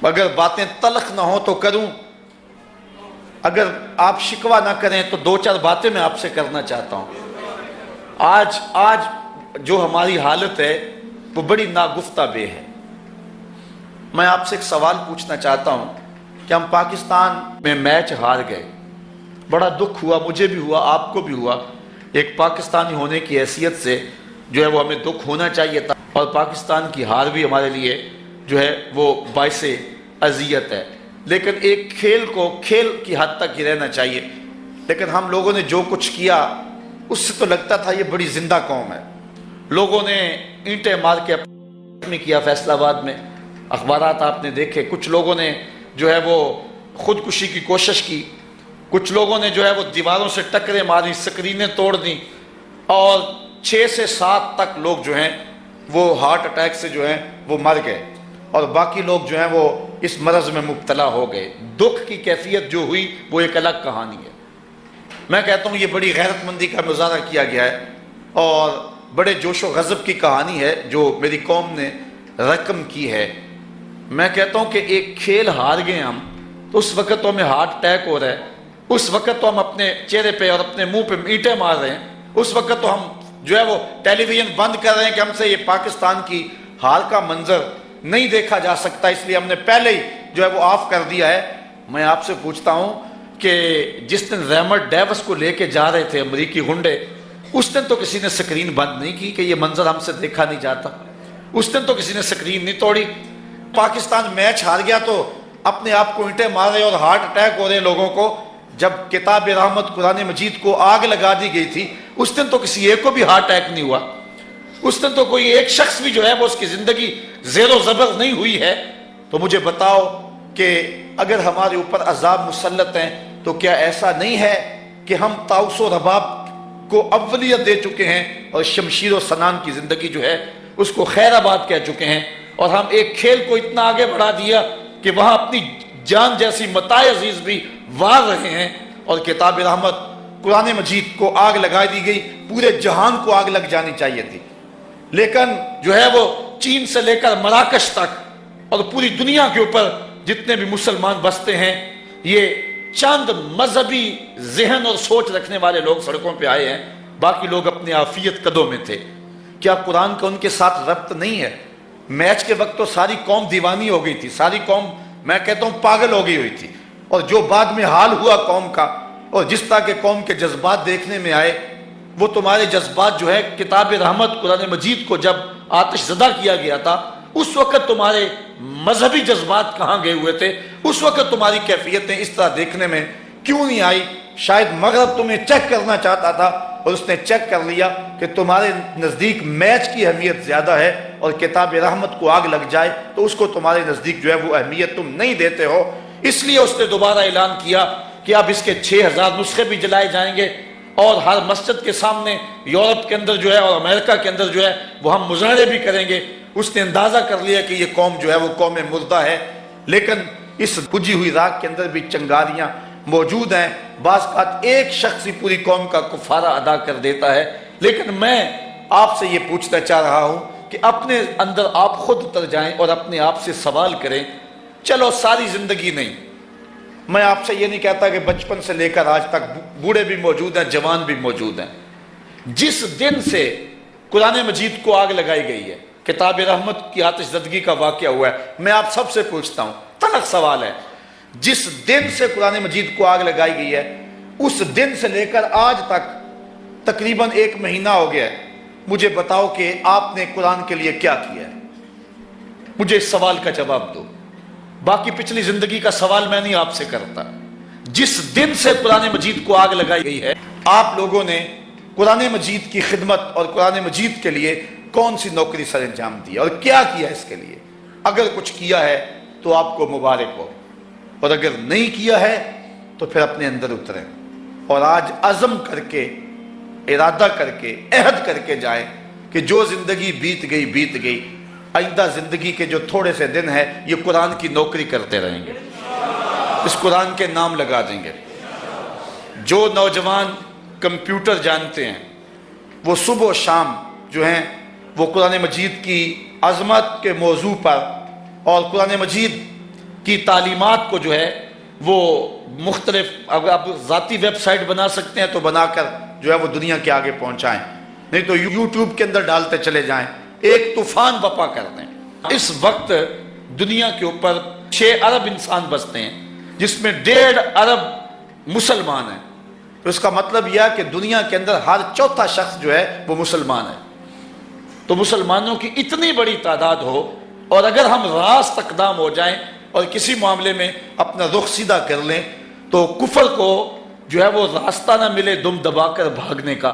اگر باتیں تلخ نہ ہوں تو کروں، اگر آپ شکوہ نہ کریں تو دو چار باتیں میں آپ سے کرنا چاہتا ہوں۔ آج جو ہماری حالت ہے وہ بڑی ناگفتہ بے ہے۔ میں آپ سے ایک سوال پوچھنا چاہتا ہوں کہ ہم پاکستان میں میچ ہار گئے، بڑا دکھ ہوا، مجھے بھی ہوا، آپ کو بھی ہوا۔ ایک پاکستانی ہونے کی حیثیت سے جو ہے وہ ہمیں دکھ ہونا چاہیے تھا، اور پاکستان کی ہار بھی ہمارے لیے جو ہے وہ باعث اذیت ہے، لیکن ایک کھیل کو کھیل کی حد تک ہی رہنا چاہیے۔ لیکن ہم لوگوں نے جو کچھ کیا اس سے تو لگتا تھا یہ بڑی زندہ قوم ہے۔ لوگوں نے اینٹیں مار کے اپنی کیا فیصل آباد میں، اخبارات آپ نے دیکھے، کچھ لوگوں نے جو ہے وہ خودکشی کی کوشش کی، کچھ لوگوں نے جو ہے وہ دیواروں سے ٹکریں ماری، سکرینیں توڑ دیں، اور 6 سے 7 تک لوگ جو ہیں وہ ہارٹ اٹیک سے جو ہیں وہ مر گئے، اور باقی لوگ جو ہیں وہ اس مرض میں مبتلا ہو گئے۔ دکھ کی کیفیت جو ہوئی وہ ایک الگ کہانی ہے۔ میں کہتا ہوں یہ بڑی غیرت مندی کا مظاہرہ کیا گیا ہے، اور بڑے جوش و غضب کی کہانی ہے جو میری قوم نے رقم کی ہے۔ میں کہتا ہوں کہ ایک کھیل ہار گئے ہم، تو اس وقت تو ہمیں ہارٹ اٹیک ہو رہا ہے، اس وقت تو ہم اپنے چہرے پہ اور اپنے منہ پہ اینٹیں مار رہے ہیں، اس وقت تو ہم جو ہے وہ ٹیلی ویژن بند کر رہے ہیں کہ ہم سے یہ پاکستان کی ہار کا منظر نہیں دیکھا جا سکتا، اس لیے ہم نے پہلے ہی جو ہے وہ آف کر دیا ہے۔ میں آپ سے پوچھتا ہوں کہ جس دن ریمر ڈیوس کو لے کے جا رہے تھے امریکی غنڈے، اس دن تو کسی نے سکرین بند نہیں کی کہ یہ منظر ہم سے دیکھا نہیں جاتا، اس دن تو کسی نے سکرین نہیں توڑی۔ پاکستان میچ ہار گیا تو اپنے آپ کو اینٹیں مار رہے اور ہارٹ اٹیک ہو رہے لوگوں کو۔ جب کتاب رحمت قرآن مجید کو آگ لگا دی گئی تھی اس دن تو کسی ایک کو بھی ہارٹ اٹیک نہیں ہوا، اس دن تو کوئی ایک شخص بھی جو ہے وہ اس کی زندگی زیر و زبر نہیں ہوئی ہے۔ تو مجھے بتاؤ کہ اگر ہمارے اوپر عذاب مسلط ہیں تو کیا ایسا نہیں ہے کہ ہم طاؤس و رباب کو اولیت دے چکے ہیں اور شمشیر و سنان کی زندگی جو ہے اس کو خیر آباد کہہ چکے ہیں، اور ہم ایک کھیل کو اتنا آگے بڑھا دیا کہ وہاں اپنی جان جیسی متاع عزیز بھی وار رہے ہیں، اور کتاب رحمت قرآن مجید کو آگ لگا دی گئی۔ پورے جہان کو آگ لگ جانی چاہیے تھی، لیکن جو ہے وہ چین سے لے کر مراکش تک اور پوری دنیا کے اوپر جتنے بھی مسلمان بستے ہیں، یہ چند مذہبی ذہن اور سوچ رکھنے والے لوگ سڑکوں پہ آئے ہیں، باقی لوگ اپنی عافیت قدوں میں تھے۔ کیا قرآن کا ان کے ساتھ ربط نہیں ہے؟ میچ کے وقت تو ساری قوم دیوانی ہو گئی تھی، ساری قوم میں کہتا ہوں پاگل ہو گئی ہوئی تھی، اور جو بعد میں حال ہوا قوم کا، اور جس طرح کے قوم کے جذبات دیکھنے میں آئے، وہ تمہارے جذبات جو ہے کتاب رحمت قرآن مجید کو جب آتش زدہ کیا گیا تھا اس وقت تمہارے مذہبی جذبات کہاں گئے ہوئے تھے؟ اس وقت تمہاری کیفیتیں اس طرح دیکھنے میں کیوں نہیں آئی؟ شاید مغرب تمہیں چیک کرنا چاہتا تھا اور اس نے چیک کر لیا کہ تمہارے نزدیک میچ کی اہمیت زیادہ ہے، اور کتاب رحمت کو آگ لگ جائے تو اس کو تمہارے نزدیک جو ہے وہ اہمیت تم نہیں دیتے ہو۔ اس لیے اس نے دوبارہ اعلان کیا کہ اب اس کے 6000 نسخے بھی جلائے جائیں گے، اور ہر مسجد کے سامنے یورپ کے اندر جو ہے اور امریکہ کے اندر جو ہے وہ ہم مظاہرے بھی کریں گے۔ اس نے اندازہ کر لیا کہ یہ قوم جو ہے وہ قوم مردہ ہے، لیکن اس بجھی ہوئی راگ کے اندر بھی چنگاریاں موجود ہیں۔ بعض اوقات ایک شخص ہی پوری قوم کا کفارہ ادا کر دیتا ہے۔ لیکن میں آپ سے یہ پوچھنا چاہ رہا ہوں کہ اپنے اندر آپ خود اتر جائیں اور اپنے آپ سے سوال کریں۔ چلو ساری زندگی نہیں، میں آپ سے یہ نہیں کہتا کہ بچپن سے لے کر آج تک بوڑھے بھی موجود ہیں، جوان بھی موجود ہیں، جس دن سے قرآن مجید کو آگ لگائی گئی ہے، کتاب رحمت کی آتش زدگی کا واقعہ ہوا ہے، میں آپ سب سے پوچھتا ہوں، تلخ سوال ہے، جس دن سے قرآن مجید کو آگ لگائی گئی ہے اس دن سے لے کر آج تک تقریباً 1 مہینہ ہو گیا ہے، مجھے بتاؤ کہ آپ نے قرآن کے لیے کیا کیا ہے؟ مجھے اس سوال کا جواب دو۔ باقی پچھلی زندگی کا سوال میں نہیں آپ سے کرتا۔ جس دن سے قرآن مجید کو آگ لگائی گئی ہے آپ لوگوں نے قرآن مجید کی خدمت اور قرآن مجید کے لیے کون سی نوکری سر انجام دی اور کیا کیا اس کے لیے؟ اگر کچھ کیا ہے تو آپ کو مبارک ہو، اور اگر نہیں کیا ہے تو پھر اپنے اندر اتریں اور آج عزم کر کے، ارادہ کر کے، عہد کر کے جائیں کہ جو زندگی بیت گئی، آئندہ زندگی کے جو تھوڑے سے دن ہے یہ قرآن کی نوکری کرتے رہیں گے، اس قرآن کے نام لگا دیں گے۔ جو نوجوان کمپیوٹر جانتے ہیں وہ صبح و شام جو ہیں وہ قرآن مجید کی عظمت کے موضوع پر اور قرآن مجید کی تعلیمات کو جو ہے وہ مختلف، اگر آپ ذاتی ویب سائٹ بنا سکتے ہیں تو بنا کر جو ہے وہ دنیا کے آگے پہنچائیں، نہیں تو یوٹیوب کے اندر ڈالتے چلے جائیں، ایک طوفان بپا کر دیں۔ اس وقت دنیا کے اوپر 6 ارب انسان بستے ہیں، جس میں 1.5 ارب مسلمان ہیں، تو اس کا مطلب یہ ہے کہ دنیا کے اندر ہر چوتھا شخص جو ہے وہ مسلمان ہے۔ تو مسلمانوں کی اتنی بڑی تعداد ہو، اور اگر ہم راست اقدام ہو جائیں اور کسی معاملے میں اپنا رخ سیدھا کر لیں، تو کفر کو جو ہے وہ راستہ نہ ملے دم دبا کر بھاگنے کا۔